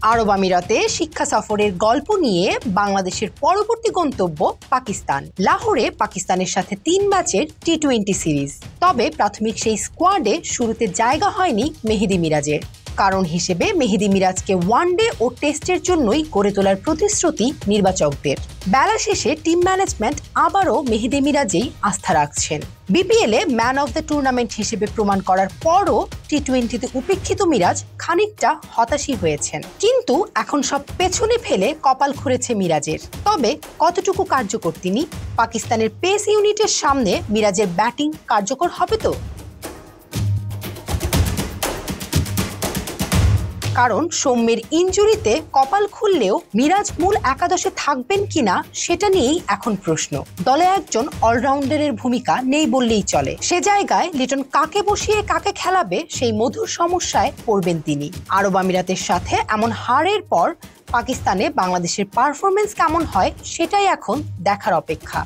আরব আমিরাতে শিক্ষা সফরের গল্প নিয়ে বাংলাদেশের পরবর্তী গন্তব্য পাকিস্তান। লাহোরে পাকিস্তানের সাথে 3 ম্যাচের টি-20 সিরিজ। তবে প্রাথমিক সেই স্কোয়াডে শুরুতে জায়গা হয়নি মেহেদী মিরাজের। কারণ হিসেবে মেহেদী মিরাজকে ওয়ানডে ও টেস্টের জন্যই গড়ে তোলার প্রতিশ্রুতি নির্বাচকদের। বেলা শেষে টিম ম্যানেজমেন্ট আবারও মেহেদী মিরাজেই আস্থা রাখছেন। বিপিএলে ম্যান অফ দ্য টুর্নামেন্ট হিসেবে প্রমাণ করার পরও টি-20তে উপেক্ষিত মিরাজ খানিকটা হতাশই হয়েছেন। কিন্তু এখন সব পেছনে ফেলে কপাল খুঁড়েছে মিরাজের। তবে কতটুকু কার্যকর তিনি? পাকিস্তানের পেস ইউনিটের সামনে মিরাজের ব্যাটিং কার্যকর হবে তো? কারণ সৌম্যের ইনজুরিতে কপাল খুললেও মিরাজ মূল একাদশে থাকবেন কিনা সেটা নিয়েই এখন প্রশ্ন। দলে একজন অলরাউন্ডারের ভূমিকা নেই বললেই চলে। সে জায়গায় লিটন কাকে বসিয়ে কাকে খেলাবে সেই মধুর সমস্যায় পড়বেন তিনি। আরব আমিরাতের সাথে এমন হারের পর পাকিস্তানে বাংলাদেশের পারফরমেন্স কেমন হয় সেটাই এখন দেখার অপেক্ষা।